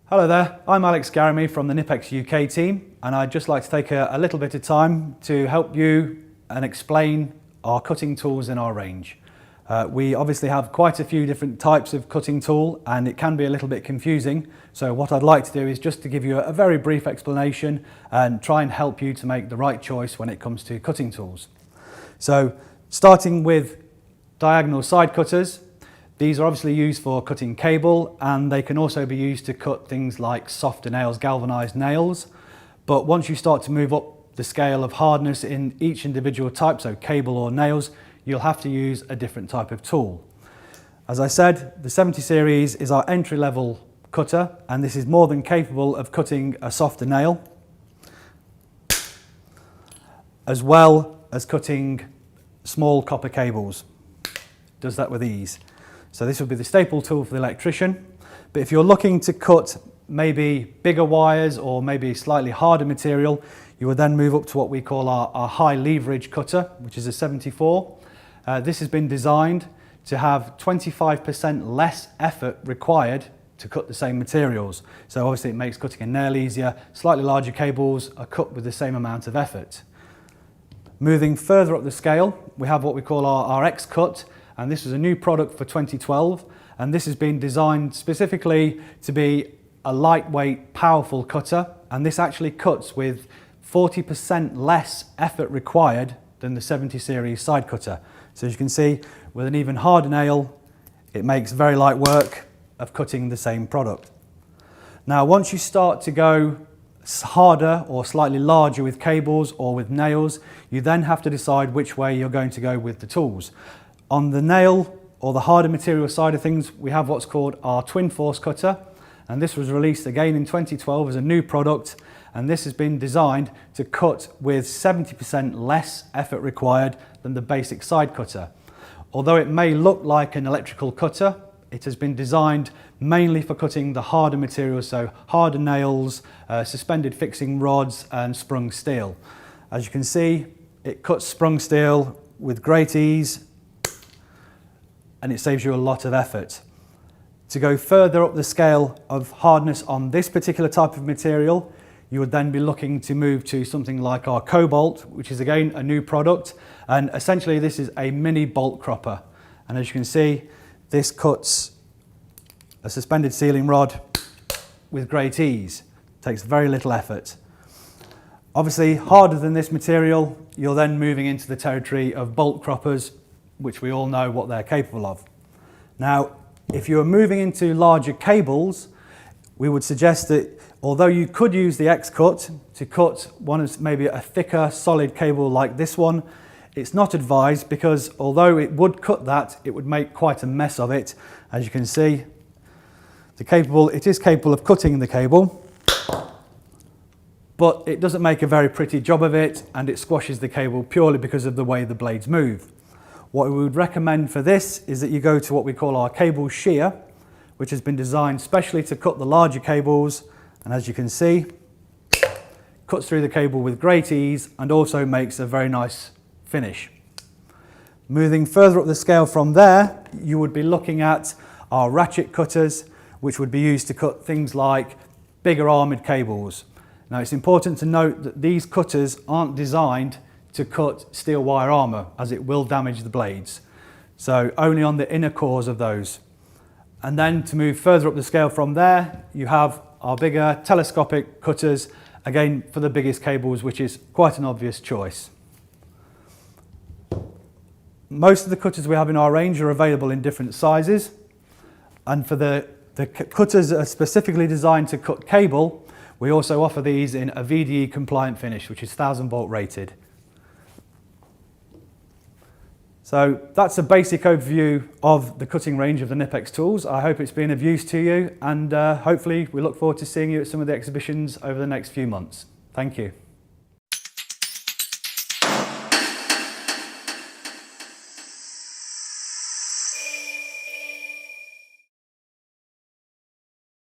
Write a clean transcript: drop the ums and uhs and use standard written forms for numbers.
Hello there, I'm Alex Garamy from the KNIPEX UK team, and I'd just like to take a little bit of time to help you and explain our cutting tools in our range. We obviously have quite a few different types of cutting tool and it can be a little bit confusing, so what I'd like to do is just to give you a very brief explanation and try and help you to make the right choice when it comes to cutting tools. So starting with diagonal side cutters. These are obviously used for cutting cable, and they can also be used to cut things like softer nails, galvanized nails. But once you start to move up the scale of hardness in each individual type, so cable or nails, you'll have to use a different type of tool. As I said, the 70 series is our entry-level cutter, and this is more than capable of cutting a softer nail, as well as cutting small copper cables. Does that with ease. So this would be the staple tool for the electrician. But if you're looking to cut maybe bigger wires or maybe slightly harder material, you would then move up to what we call our high leverage cutter, which is a 74. This has been designed to have 25% less effort required to cut the same materials. So obviously it makes cutting a nail easier. Slightly larger cables are cut with the same amount of effort. Moving further up the scale, we have what we call our X cut. And this is a new product for 2012, and this has been designed specifically to be a lightweight, powerful cutter, and this actually cuts with 40% less effort required than the 70 series side cutter. So as you can see, with an even harder nail, it makes very light work of cutting the same product. Now, once you start to go harder or slightly larger with cables or with nails, you then have to decide which way you're going to go with the tools. On the nail or the harder material side of things, we have what's called our twin force cutter, and this was released again in 2012 as a new product, and this has been designed to cut with 70% less effort required than the basic side cutter. Although it may look like an electrical cutter, it has been designed mainly for cutting the harder materials, so harder nails, suspended fixing rods and sprung steel. As you can see, it cuts sprung steel with great ease, and it saves you a lot of effort. To go further up the scale of hardness on this particular type of material, you would then be looking to move to something like our Cobalt, which is again a new product, and essentially this is a mini bolt cropper. And as you can see, this cuts a suspended sealing rod with great ease. It takes very little effort. Obviously, harder than this material, you're then moving into the territory of bolt croppers, which we all know what they're capable of. Now, if you're moving into larger cables, we would suggest that although you could use the X-cut to cut one of maybe a thicker, solid cable like this one, it's not advised because although it would cut that, it would make quite a mess of it. As you can see, it is capable of cutting the cable, but it doesn't make a very pretty job of it, and it squashes the cable purely because of the way the blades move. What we would recommend for this is that you go to what we call our cable shear, which has been designed specially to cut the larger cables, and as you can see, cuts through the cable with great ease and also makes a very nice finish. Moving further up the scale from there, you would be looking at our ratchet cutters, which would be used to cut things like bigger armoured cables. Now, it's important to note that these cutters aren't designed to cut steel wire armour, as it will damage the blades. So only on the inner cores of those. And then to move further up the scale from there, you have our bigger telescopic cutters, again for the biggest cables, which is quite an obvious choice. Most of the cutters we have in our range are available in different sizes, and for the cutters that are specifically designed to cut cable, we also offer these in a VDE compliant finish, which is 1000 volt rated. So that's a basic overview of the cutting range of the KNIPEX tools. I hope it's been of use to you, and hopefully we look forward to seeing you at some of the exhibitions over the next few months. Thank you.